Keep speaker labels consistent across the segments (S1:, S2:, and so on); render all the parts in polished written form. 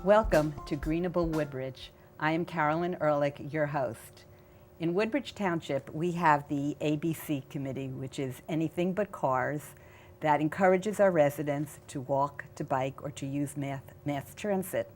S1: Welcome to Greenable Woodbridge. I am Carolyn Ehrlich, your host. In Woodbridge Township, we have the ABC Committee, which is anything but cars, that encourages our residents to walk, to bike, or to use mass transit.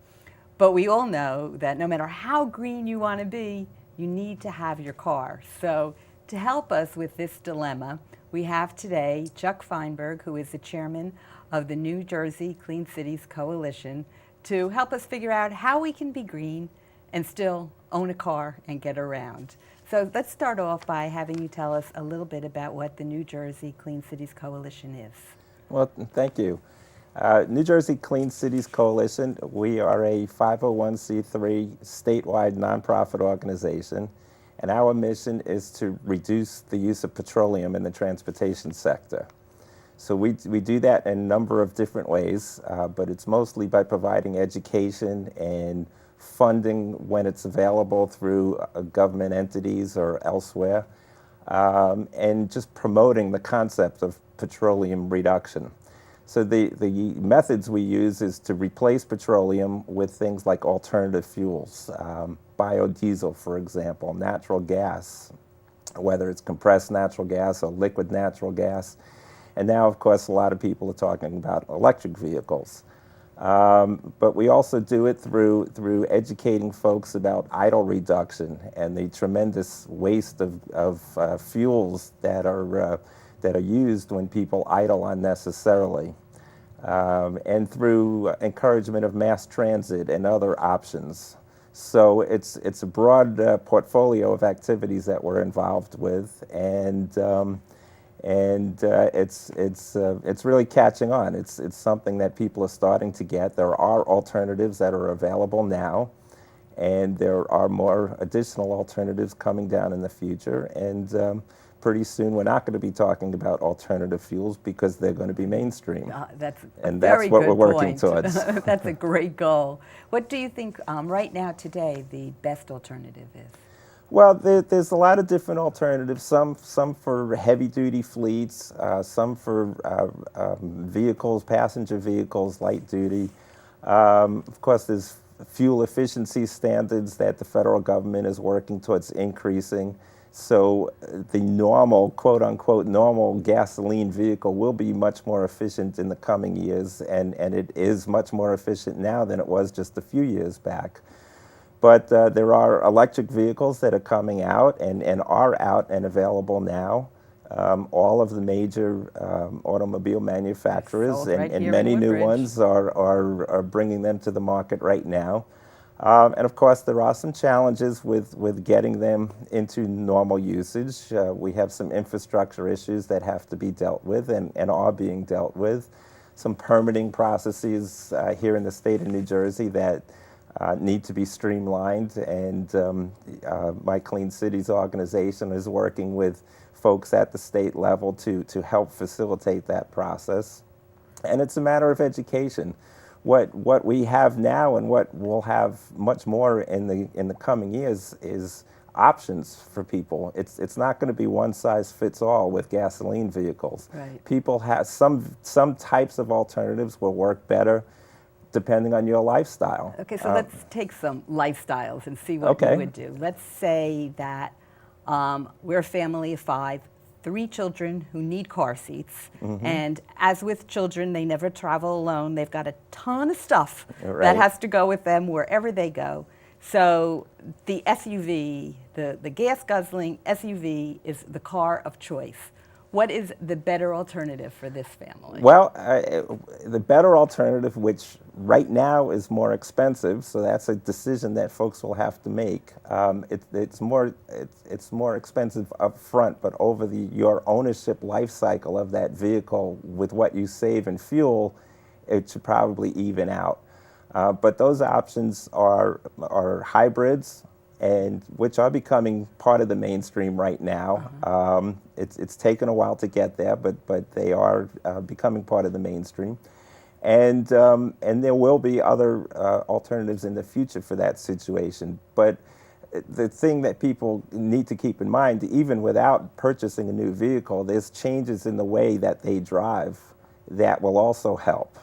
S1: But we all know that no matter how green you want to be, you need to have your car. So to help us with this dilemma, we have today Chuck Feinberg, who is the chairman of the New Jersey Clean Cities Coalition, to help us figure out how we can be green and still own a car and get around. So let's start off by having you tell us a little bit about what the New Jersey Clean Cities Coalition is.
S2: Well, thank you. New Jersey Clean Cities Coalition, we are a 501c3 statewide nonprofit organization, and our mission is to reduce the use of petroleum in the transportation sector. So we do that in a number of different ways, but it's mostly by providing education and funding when it's available through government entities or elsewhere, and just promoting the concept of petroleum reduction. So the methods we use is to replace petroleum with things like alternative fuels, biodiesel, for example, natural gas, whether it's compressed natural gas or liquid natural gas. And now, of course, a lot of people are talking about electric vehicles. But we also do it through educating folks about idle reduction and the tremendous waste of fuels that are used when people idle unnecessarily, and through encouragement of mass transit and other options. So it's a broad portfolio of activities that we're involved with, and it's really catching on. It's something that people are starting to get. There are alternatives that are available now, and there are more additional alternatives coming down in the future. And pretty soon we're not going to be talking about alternative fuels because they're going to be mainstream.
S1: That's
S2: what we're working towards.
S1: That's a great goal. What do you think right now today the best alternative is?
S2: Well, there's a lot of different alternatives, some for heavy-duty fleets, some for vehicles, passenger vehicles, light-duty. Of course, there's fuel efficiency standards that the federal government is working towards increasing. So the normal, quote-unquote, normal gasoline vehicle will be much more efficient in the coming years, and it is much more efficient now than it was just a few years back. But there are electric vehicles that are coming out and are out and available now. All of the major automobile manufacturers and many new ones are bringing them to the market right now. And of course, there are some challenges with getting them into normal usage. We have some infrastructure issues that have to be dealt with and are being dealt with. Some permitting processes here in the state of New Jersey that need to be streamlined, and my Clean Cities organization is working with folks at the state level to help facilitate that process. And it's a matter of education. What we have now and what we'll have much more in the coming years is options for people. It's not going to be one size fits all with gasoline vehicles.
S1: Right.
S2: People have some types of alternatives will work better depending on your lifestyle.
S1: Okay, so let's take some lifestyles and see what you would do. Let's say that we're a family of 5, 3 children who need car seats. Mm-hmm. And as with children, they never travel alone. They've got a ton of stuff that has to go with them wherever they go. So the SUV, the gas-guzzling SUV is the car of choice. What is the better alternative for this family?
S2: Well, the better alternative, which right now is more expensive, so that's a decision that folks will have to make. It's more expensive up front, but over your ownership life cycle of that vehicle, with what you save in fuel, it should probably even out. But those options are hybrids, and which are becoming part of the mainstream right now. Uh-huh. It's taken a while to get there, but they are becoming part of the mainstream. And there will be other alternatives in the future for that situation. But the thing that people need to keep in mind, even without purchasing a new vehicle, there's changes in the way that they drive that will also help.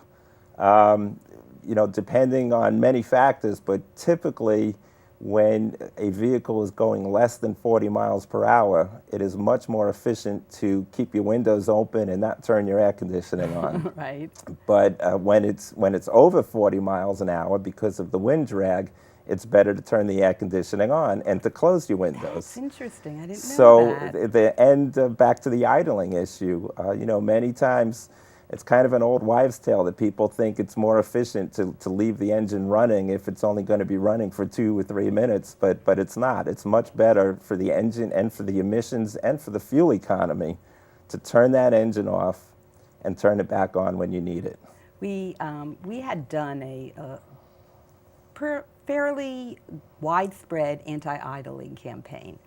S2: depending on many factors, but typically when a vehicle is going less than 40 miles per hour, it is much more efficient to keep your windows open and not turn your air conditioning on.
S1: Right.
S2: But when it's over 40 miles an hour, because of the wind drag, it's better to turn the air conditioning on and to close your windows.
S1: That's interesting. I didn't know
S2: So
S1: that.
S2: back to the idling issue, many times it's kind of an old wives' tale that people think it's more efficient to leave the engine running if it's only going to be running for 2 or 3 minutes, but it's not. It's much better for the engine and for the emissions and for the fuel economy to turn that engine off and turn it back on when you need it.
S1: We had done a fairly widespread anti-idling campaign.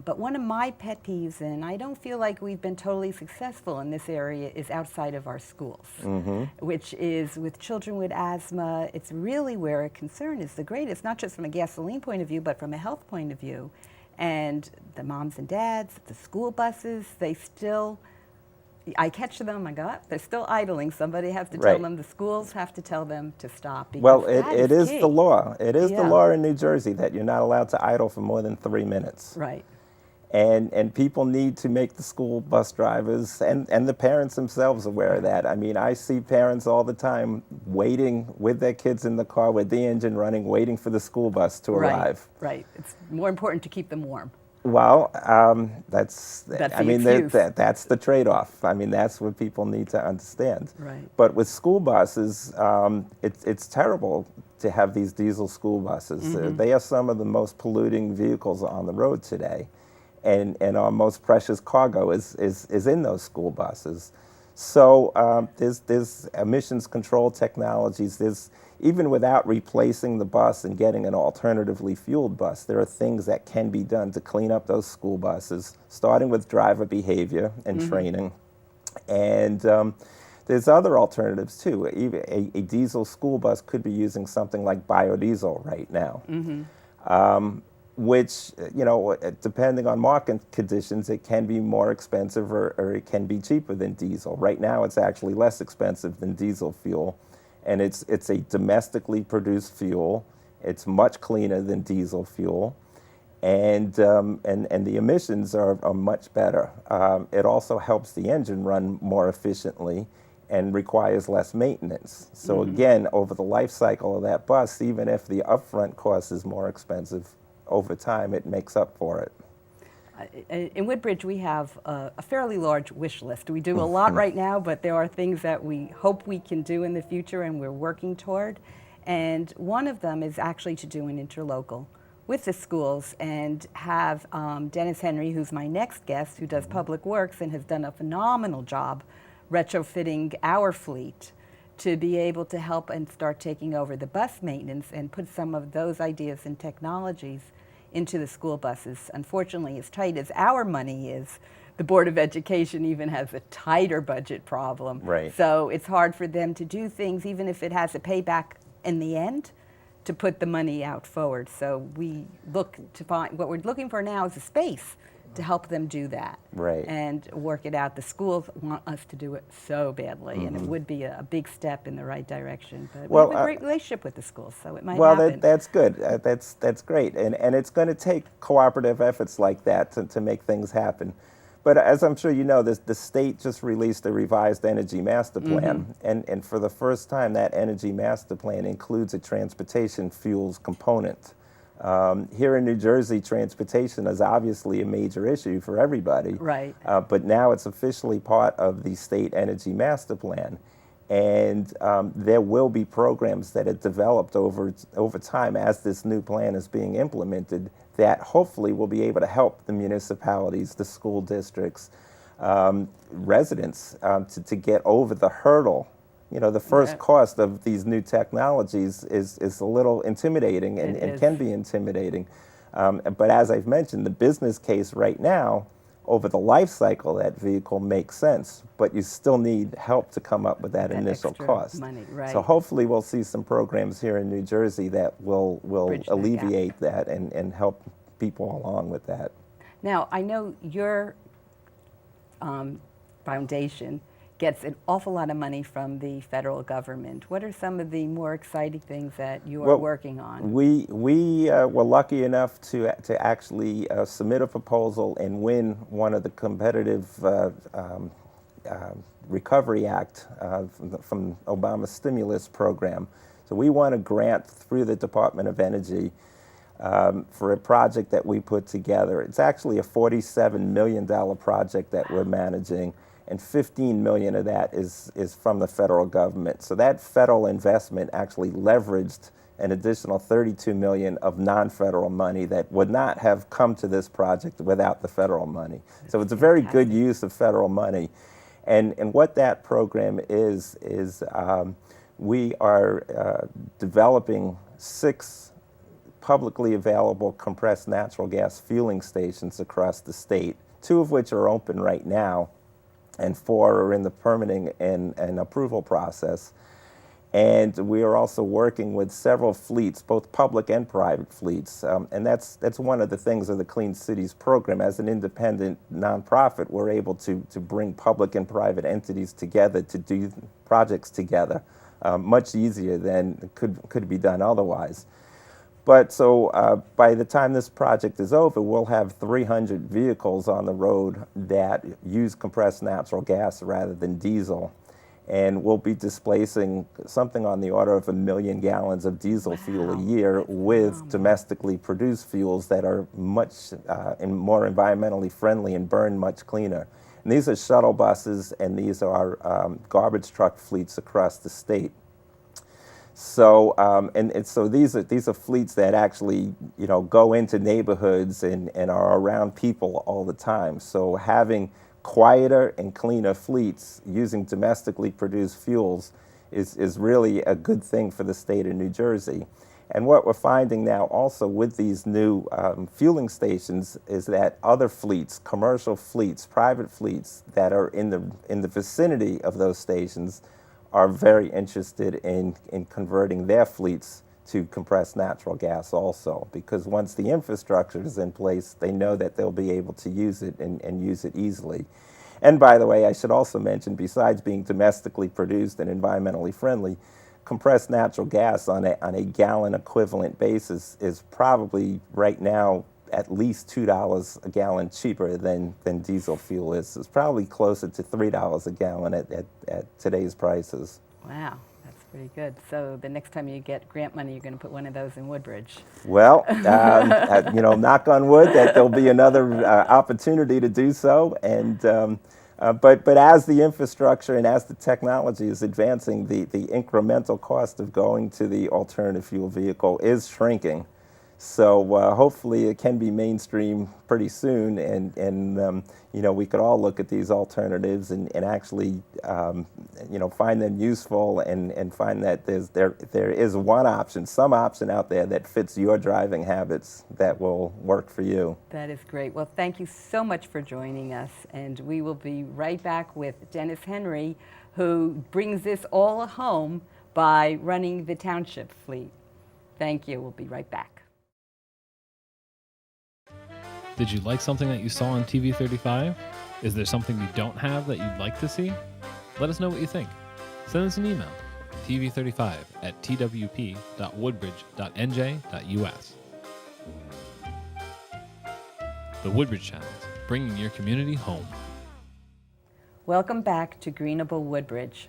S1: But one of my pet peeves, and I don't feel like we've been totally successful in this area, is outside of our schools, which is with children with asthma. It's really where a concern is the greatest, not just from a gasoline point of view, but from a health point of view. And the moms and dads, the school buses, I catch them, I go, "Oh, they're still idling." Somebody has to tell them, the schools have to tell them to stop.
S2: Well, it is the law. It is the
S1: Yeah.
S2: law in New Jersey that you're not allowed to idle for more than 3 minutes.
S1: Right.
S2: And people need to make the school bus drivers and the parents themselves aware of that. I mean, I see parents all the time waiting with their kids in the car with the engine running, waiting for the school bus to arrive.
S1: Right. It's more important to keep them warm.
S2: Well,
S1: That's the
S2: that's that's the trade-off. I mean, that's what people need to understand.
S1: Right.
S2: But with school buses, it's terrible to have these diesel school buses. They are some of the most polluting vehicles on the road today, and our most precious cargo is in those school buses. So there's emissions control technologies. Even without replacing the bus and getting an alternatively fueled bus, there are things that can be done to clean up those school buses, starting with driver behavior and training. And there's other alternatives too. Even a diesel school bus could be using something like biodiesel right now, which, depending on market conditions, it can be more expensive or it can be cheaper than diesel. Right now, it's actually less expensive than diesel fuel. And it's a domestically produced fuel. It's much cleaner than diesel fuel, and the emissions are much better. It also helps the engine run more efficiently and requires less maintenance. So again, over the life cycle of that bus, even if the upfront cost is more expensive, over time it makes up for it.
S1: In Woodbridge, we have a fairly large wish list. We do a lot right now, but there are things that we hope we can do in the future and we're working toward. And one of them is actually to do an interlocal with the schools and have Dennis Henry, who's my next guest, who does public works and has done a phenomenal job retrofitting our fleet, to be able to help and start taking over the bus maintenance and put some of those ideas and technologies into the school buses. Unfortunately, as tight as our money is, the Board of Education even has a tighter budget problem.
S2: Right.
S1: So it's hard for them to do things, even if it has a payback in the end, to put the money out forward. So we look to find, what we're looking for now is a space to help them do that.
S2: Right.
S1: And work it out. The schools want us to do it so badly, and it would be a big step in the right direction. But we have a great relationship with the schools, so it might happen.
S2: That's good. That's great. And it's going to take cooperative efforts like that to make things happen. But as I'm sure you know, the state just released a revised energy master plan. And for the first time, that energy master plan includes a transportation fuels component. Here in New Jersey, transportation is obviously a major issue for everybody.
S1: Right.
S2: But now it's officially part of the state energy master plan. And there will be programs that are developed over time as this new plan is being implemented that hopefully will be able to help the municipalities, the school districts, residents to get over the hurdle. The first cost of these new technologies is a little intimidating and can be intimidating. But as I've mentioned, the business case right now, over the life cycle, that vehicle makes sense, but you still need help to come up with that initial
S1: extra
S2: cost.
S1: money, right.
S2: So hopefully we'll see some programs here in New Jersey that will
S1: Bridge that
S2: alleviate that and help people along with that.
S1: Now, I know your foundation gets an awful lot of money from the federal government. What are some of the more exciting things that you are
S2: Well,
S1: working on?
S2: we were lucky enough to actually submit a proposal and win one of the competitive Recovery Act from Obama's stimulus program. So we won a grant through the Department of Energy for a project that we put together. It's actually a $47 million project that we're managing, and $15 million of that is from the federal government. So that federal investment actually leveraged an additional $32 million of non-federal money that would not have come to this project without the federal money. So it's a very good use of federal money. And what that program is we are developing 6 publicly available compressed natural gas fueling stations across the state, 2 of which are open right now, and 4 are in the permitting and approval process. And we are also working with several fleets, both public and private fleets. And that's one of the things of the Clean Cities program. As an independent nonprofit, we're able to bring public and private entities together to do projects together much easier than could be done otherwise. But so by the time this project is over, we'll have 300 vehicles on the road that use compressed natural gas rather than diesel. And we'll be displacing something on the order of 1 million gallons of diesel fuel a year with domestically produced fuels that are much more environmentally friendly and burn much cleaner. And these are shuttle buses, and these are garbage truck fleets across the state. So so these are fleets that actually go into neighborhoods and are around people all the time. So having quieter and cleaner fleets using domestically produced fuels is really a good thing for the state of New Jersey. And what we're finding now also with these new fueling stations is that other fleets, commercial fleets, private fleets that are in the vicinity of those stations are very interested in converting their fleets to compressed natural gas also, because once the infrastructure is in place, they know that they'll be able to use it and use it easily. And by the way, I should also mention, besides being domestically produced and environmentally friendly, compressed natural gas on a gallon equivalent basis is probably right now at least $2 a gallon cheaper than diesel fuel is. It's probably closer to $3 a gallon at today's prices.
S1: Wow. Pretty good. So the next time you get grant money, you're going to put one of those in Woodbridge.
S2: Well, knock on wood that there'll be another opportunity to do so. And but as the infrastructure and as the technology is advancing, the incremental cost of going to the alternative fuel vehicle is shrinking. So hopefully it can be mainstream pretty soon, and we could all look at these alternatives and actually find them useful and find that there is one option, some option out there that fits your driving habits that will work for you.
S1: That is great. Well, thank you so much for joining us, and we will be right back with Dennis Henry, who brings this all home by running the township fleet. Thank you. We'll be right back.
S3: Did you like something that you saw on TV 35? Is there something we don't have that you'd like to see? Let us know what you think. Send us an email, tv35@twp.woodbridge.nj.us. The Woodbridge Channels, bringing your community home.
S1: Welcome back to Greenable Woodbridge.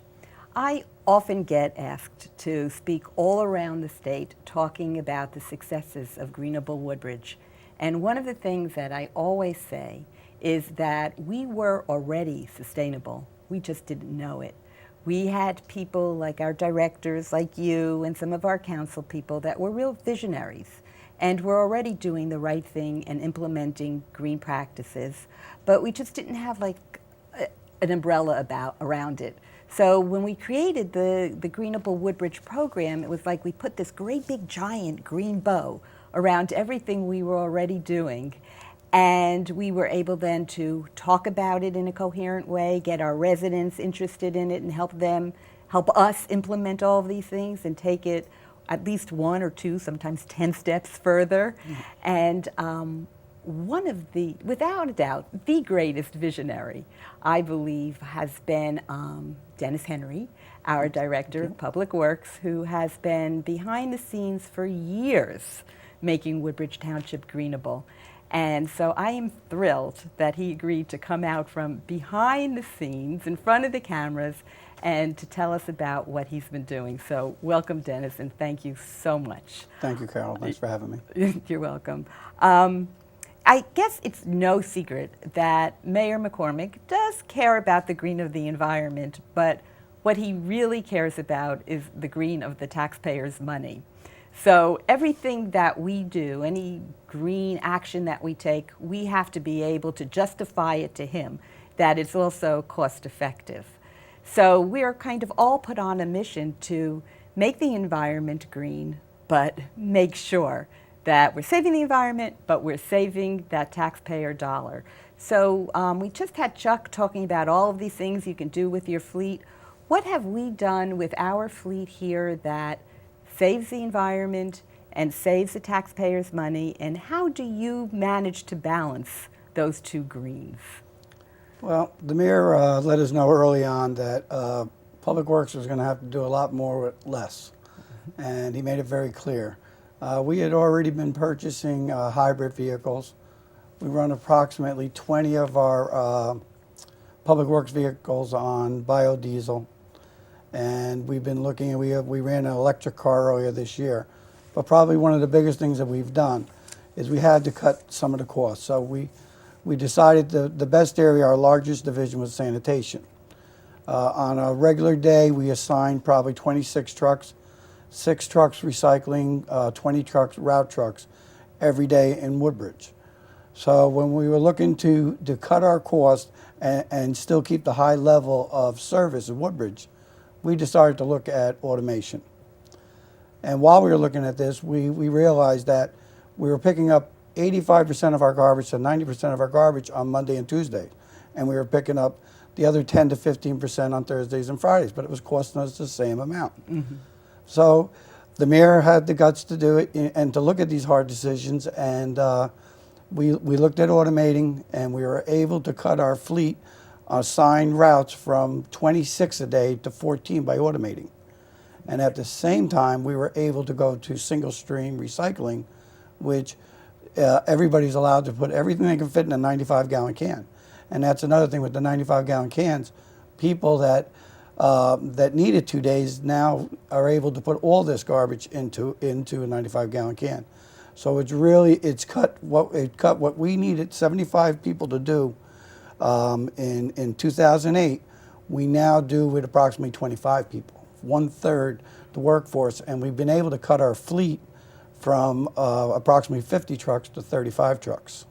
S1: I often get asked to speak all around the state talking about the successes of Greenable Woodbridge. And one of the things that I always say is that we were already sustainable. We just didn't know it. We had people like our directors, like you, and some of our council people that were real visionaries and were already doing the right thing and implementing green practices, but we just didn't have like an umbrella around it. So when we created the Greenable Woodbridge program, it was like we put this great big giant green bow around everything we were already doing. And we were able then to talk about it in a coherent way, get our residents interested in it, and help us implement all of these things and take it at least 1 or 2, sometimes 10 steps further. And one of the, without a doubt, the greatest visionary, I believe, has been Dennis Henry, our Director of Public Works, who has been behind the scenes for years making Woodbridge Township greenable. And so I am thrilled that he agreed to come out from behind the scenes, in front of the cameras, and to tell us about what he's been doing. So welcome, Dennis, and thank you so much.
S4: Thank you, Carol. Thanks for having me.
S1: You're welcome. I guess it's no secret that Mayor McCormick does care about the green of the environment, but what he really cares about is the green of the taxpayers' money. So everything that we do, any green action that we take, we have to be able to justify it to him that it's also cost effective. So we're kind of all put on a mission to make the environment green, but make sure that we're saving the environment, but we're saving that taxpayer dollar. So we just had Chuck talking about all of these things you can do with your fleet. What have we done with our fleet here that saves the environment and saves the taxpayers' money, and how do you manage to balance those two greens?
S4: Well, the mayor let us know early on that Public Works was going to have to do a lot more with less, and he made it very clear. We had already been purchasing hybrid vehicles. We run approximately 20 of our Public Works vehicles on biodiesel, and we've been looking at, we ran an electric car earlier this year. But probably one of the biggest things that we've done is we had to cut some of the costs. So we decided the best area, our largest division, was sanitation. On a regular day, we assigned probably 26 trucks, 6 trucks recycling, 20 trucks, route trucks, every day in Woodbridge. So when we were looking to cut our costs and still keep the high level of service in Woodbridge, we decided to look at automation. And while we were looking at this, we realized that we were picking up 85% of our garbage to 90% of our garbage on Monday and Tuesday. And we were picking up the other 10 to 15% on Thursdays and Fridays, but it was costing us the same amount. Mm-hmm. So the mayor had the guts to do it and to look at these hard decisions, and we looked at automating, and we were able to cut our fleet assigned routes from 26 a day to 14 by automating. And at the same time, we were able to go to single stream recycling, which everybody's allowed to put everything they can fit in a 95-gallon can. And that's another thing with the 95-gallon cans. People that needed 2 days now are able to put all this garbage into a 95-gallon can. So it cut what we needed 75 people to do in 2008. We now do with approximately 25 people, 1/3 the workforce, and we've been able to cut our fleet from approximately 50 trucks to 35 trucks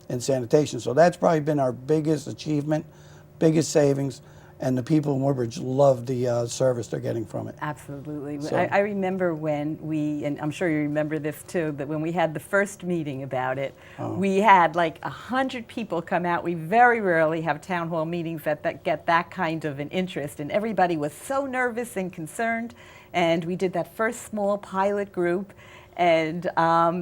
S4: in sanitation. So that's probably been our biggest achievement, biggest savings, and the people in Woodbridge love the service they're getting from it.
S1: Absolutely.
S4: So,
S1: I remember when and I'm sure you remember this too, that when we had the first meeting about it, we had like 100 people come out. We very rarely have town hall meetings that get that kind of an interest, and everybody was so nervous and concerned. And we did that first small pilot group, and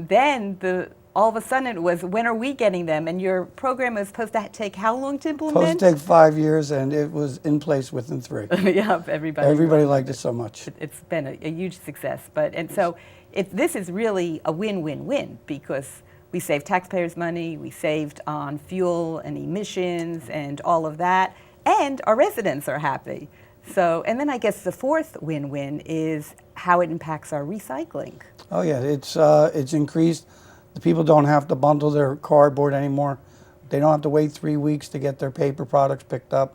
S1: then all of a sudden it was, when are we getting them? And your program was supposed to take how long to implement?
S4: Supposed to take 5 years, and it was in place within 3.
S1: Yeah,
S4: Everybody liked it so much.
S1: It's been a huge success. So this is really a win-win-win, because we saved taxpayers' money, we saved on fuel and emissions and all of that, and our residents are happy. So, and then I guess the fourth win-win is how it impacts our recycling.
S4: Oh yeah, it's increased. The people don't have to bundle their cardboard anymore. They don't have to wait 3 weeks to get their paper products picked up.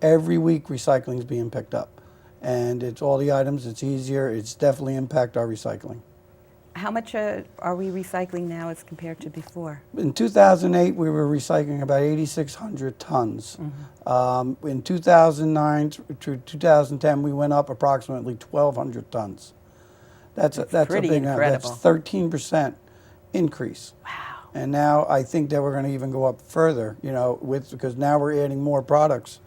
S4: Every week recycling is being picked up. And it's all the items, it's easier, it's definitely impact our recycling.
S1: How much are we recycling now as compared to before?
S4: In 2008, we were recycling about 8,600 tons. Mm-hmm. In 2009 to 2010, we went up approximately 1,200 tons. That's a big number. That's 13% increase.
S1: Wow.
S4: And now I think that we're going to even go up further, because now we're adding more products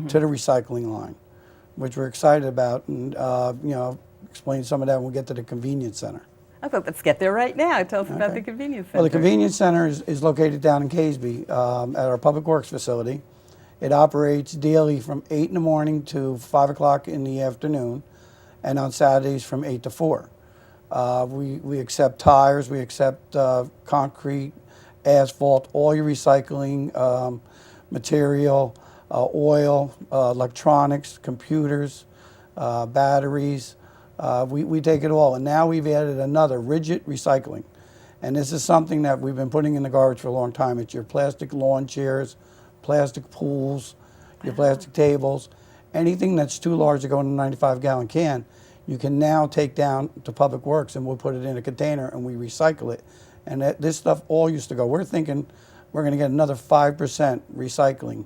S4: to the recycling line, which we're excited about, and explain some of that when we get to the convenience center.
S1: I thought, let's get there right now. Tell us about
S4: Okay.
S1: the convenience center.
S4: Well, the convenience center is located down in Caseby at our Public Works facility. It operates daily from 8 in the morning to 5 o'clock in the afternoon, and on Saturdays from 8 to 4. We accept tires, we accept concrete, asphalt, all your recycling material, oil, electronics, computers, batteries. We take it all. And now we've added another, rigid recycling. And this is something that we've been putting in the garbage for a long time. It's your plastic lawn chairs, plastic pools, your plastic tables. Anything that's too large to go in a 95-gallon can, you can now take down to Public Works, and we'll put it in a container and we recycle it. And this stuff all used to go. We're thinking we're going to get another 5% recycling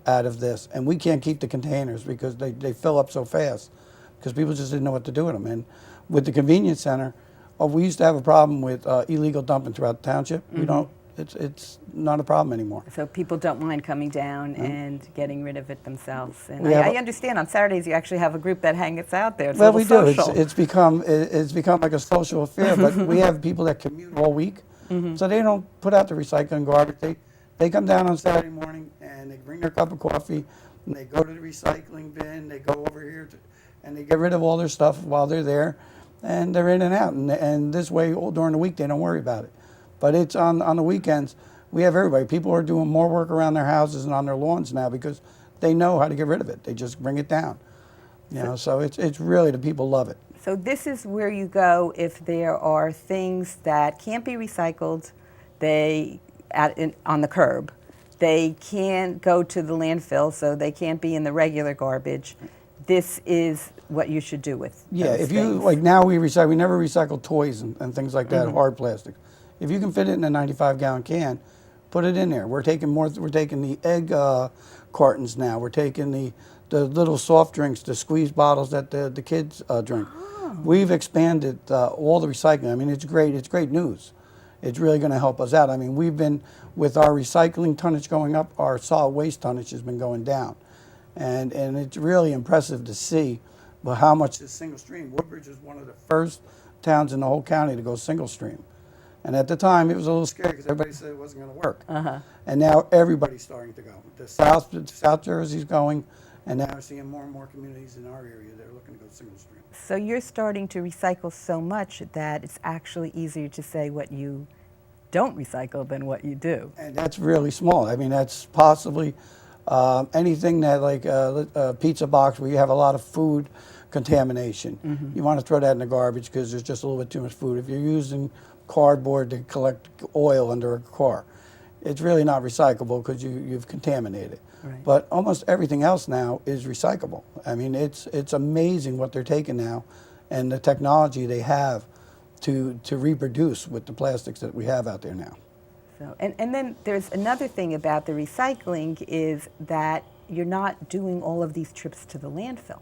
S4: out of this. And we can't keep the containers because they fill up so fast because people just didn't know what to do with them. And with the convenience center, we used to have a problem with illegal dumping throughout the township. We don't. It's not a problem anymore.
S1: So people don't mind coming down and getting rid of it themselves. And
S4: We have
S1: I understand on Saturdays you actually have a group that hangs out there. It's
S4: Well,
S1: a
S4: we
S1: little
S4: do.
S1: social.
S4: It's become like a social affair. But we have people that commute all week, so they don't put out the recycling garbage. They come down on Saturday morning and they bring their cup of coffee and they go to the recycling bin. They go over here and they get rid of all their stuff while they're there, and they're in and out. And this way, during the week, they don't worry about it. But it's on the weekends. We have everybody. People are doing more work around their houses and on their lawns now because they know how to get rid of it. They just bring it down. So it's really, the people love it.
S1: So this is where you go if there are things that can't be recycled, on the curb. They can't go to the landfill, so they can't be in the regular garbage. This is what you should do with those
S4: If you,
S1: things.
S4: like now we never recycle toys and things like that, hard plastic. If you can fit it in a 95-gallon can, put it in there. We're taking the egg cartons now. We're taking the little soft drinks, the squeeze bottles that the kids drink. We've expanded all the recycling. I mean, it's great. It's great news. It's really going to help us out. I mean, we've been, with our recycling tonnage going up, our solid waste tonnage has been going down. And it's really impressive to see how much this single stream. Woodbridge is one of the first towns in the whole county to go single stream. And at the time, it was a little scary because everybody said it wasn't going to work. And now everybody's starting to go. The South Jersey's going, and now we're seeing more and more communities in our area that are looking to go single stream.
S1: So you're starting to recycle so much that it's actually easier to say what you don't recycle than what you do.
S4: And that's really small. I mean, that's possibly anything that, like a pizza box where you have a lot of food contamination. You want to throw that in the garbage because there's just a little bit too much food. If you're using cardboard to collect oil under a car, it's really not recyclable because you've contaminated.
S1: Right.
S4: But almost everything else now is recyclable. I mean, it's amazing what they're taking now and the technology they have to reproduce with the plastics that we have out there now.
S1: So, and then there's another thing about the recycling is that you're not doing all of these trips to the landfill.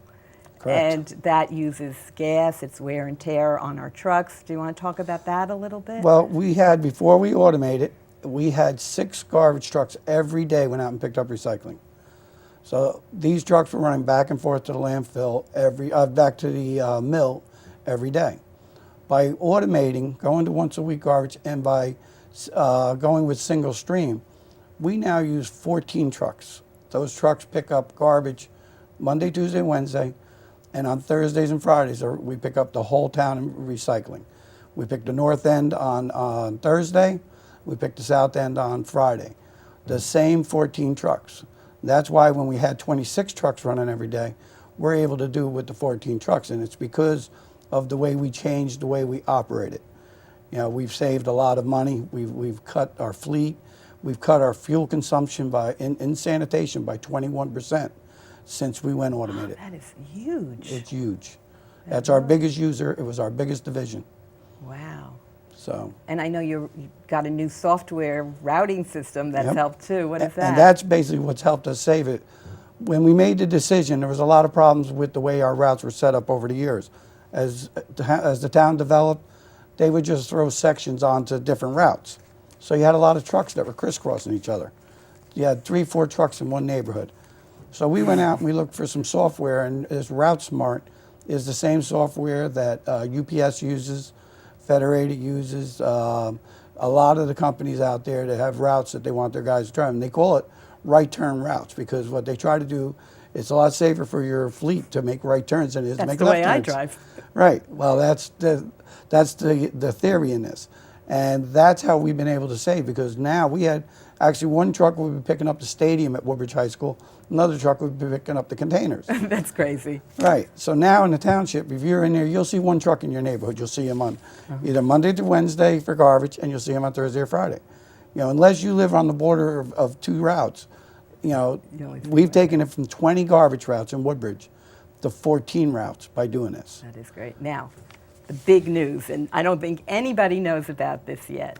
S4: Correct.
S1: And that uses gas, it's wear and tear on our trucks. Do you want to talk about that a little bit?
S4: Well, before we automated, we had 6 garbage trucks every day went out and picked up recycling. So these trucks were running back and forth to the landfill back to the mill every day. By automating, going to once a week garbage, and by going with single stream, we now use 14 trucks. Those trucks pick up garbage Monday, Tuesday, Wednesday, and on Thursdays and Fridays we pick up the whole town in recycling. We pick the north end on Thursday, we pick the south end on Friday. The same 14 trucks. That's why when we had 26 trucks running every day, we're able to do it with the 14 trucks, and it's because of the way we changed the way we operate it. You know, we've saved a lot of money. We've cut our fleet. We've cut our fuel consumption in sanitation by 21% since we went automated.
S1: That is huge.
S4: It's huge. That's our biggest user. It was our biggest division.
S1: Wow.
S4: So.
S1: And I know you've got a new software routing system that's
S4: Yep.
S1: helped too. What is that?
S4: And that's basically what's helped us save it. When we made the decision, there was a lot of problems with the way our routes were set up over the years. As the town developed, they would just throw sections onto different routes. So you had a lot of trucks that were crisscrossing each other. You had 3, 4 trucks in one neighborhood. So we went out and we looked for some software, and this Route Smart is the same software that UPS uses Federated uses, a lot of the companies out there that have routes that they want their guys to drive, and they call it right turn routes, because what they try to do, it's a lot safer for your fleet to make right turns than it is to
S1: That's
S4: make
S1: the
S4: left
S1: way I
S4: turns.
S1: drive.
S4: Right. Well, that's the theory in this, and that's how we've been able to save, because now we had actually one truck would be picking up the stadium at Woodbridge High School, another truck would be picking up the containers.
S1: That's crazy.
S4: Right. So now in the township, if you're in there, you'll see one truck in your neighborhood. You'll see them on either Monday to Wednesday for garbage, and you'll see them on Thursday or Friday. You know, unless you live on the border of two routes, you know,
S1: You only see
S4: we've
S1: one.
S4: taken it from 20 garbage routes in Woodbridge to 14 routes by doing this.
S1: That is great. Now, the big news, and I don't think anybody knows about this yet,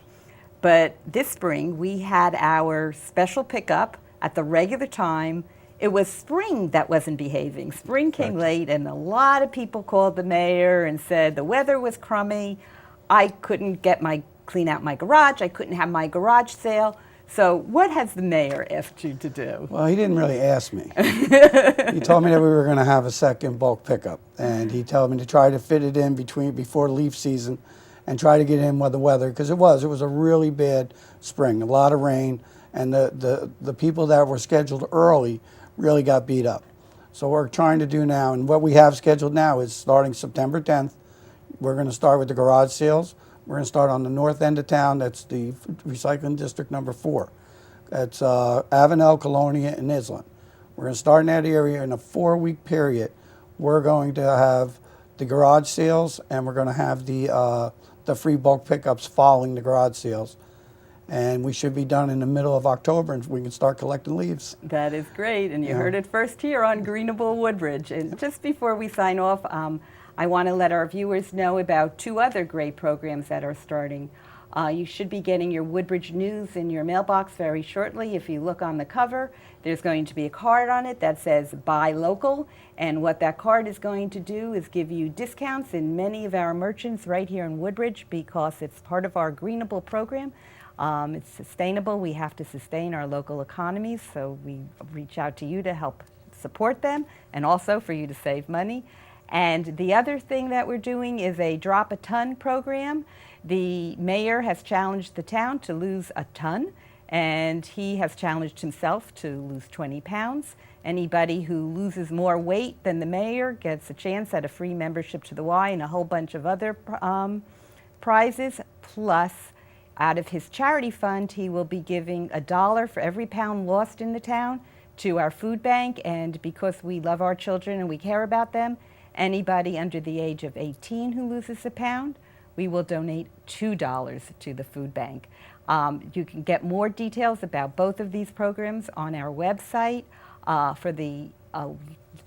S1: but this spring we had our special pickup at the regular time. It was spring that wasn't behaving. Spring came late, and a lot of people called the mayor and said the weather was crummy. I couldn't clean out my garage. I couldn't have my garage sale. So what has the mayor asked you to do?
S4: Well, he didn't really ask me. He told me that we were going to have a second bulk pickup, and he told me to try to fit it in before leaf season and try to get in with the weather, because it was a really bad spring, a lot of rain, and the people that were scheduled early really got beat up. So we're trying to do now, and what we have scheduled now is starting September 10th, we're going to start with the garage sales. We're going to start on the north end of town. That's the recycling district number 4. That's Avenel, Colonia, and Island. We're going to start in that area in a 4-week period. We're going to have the garage sales, and we're going to have the free bulk pickups following the garage sales. And we should be done in the middle of October, and we can start collecting leaves.
S1: That is great, and you
S4: Yeah.
S1: heard it first here on Greenable Woodbridge. And just before we sign off, I want to let our viewers know about 2 other great programs that are starting. You should be getting your Woodbridge news in your mailbox very shortly. If you look on the cover, there's going to be a card on it that says Buy Local, and what that card is going to do is give you discounts in many of our merchants right here in Woodbridge, because it's part of our Greenable program. It's sustainable. We have to sustain our local economies, so we reach out to you to help support them and also for you to save money. And the other thing that we're doing is a Drop a Ton program. The mayor has challenged the town to lose a ton, and he has challenged himself to lose 20 pounds. Anybody who loses more weight than the mayor gets a chance at a free membership to the Y and a whole bunch of other prizes. Plus, out of his charity fund, he will be giving $1 for every pound lost in the town to our food bank. And because we love our children and we care about them, anybody under the age of 18 who loses a pound, we will donate $2 to the food bank. You can get more details about both of these programs on our website. For the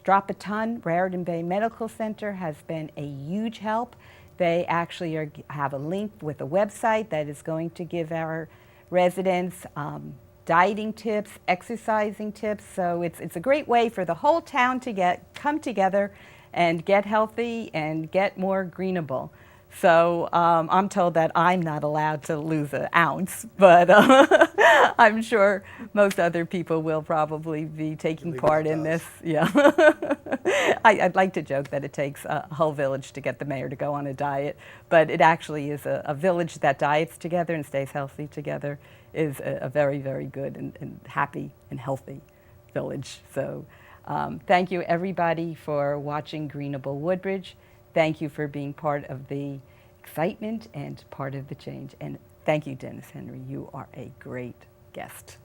S1: Drop a Ton, Raritan Bay Medical Center has been a huge help. They actually have a link with a website that is going to give our residents dieting tips, exercising tips. So it's a great way for the whole town to come together and get healthy and get more greenable. So I'm told that I'm not allowed to lose an ounce, but I'm sure most other people will probably be taking part in this. Yeah, I'd like to joke that it takes a whole village to get the mayor to go on a diet, but it actually is a village that diets together and stays healthy together is a very, very good and happy and healthy village. So thank you everybody for watching Greenable Woodbridge. Thank you for being part of the excitement and part of the change. And thank you, Dennis Henry. You are a great guest.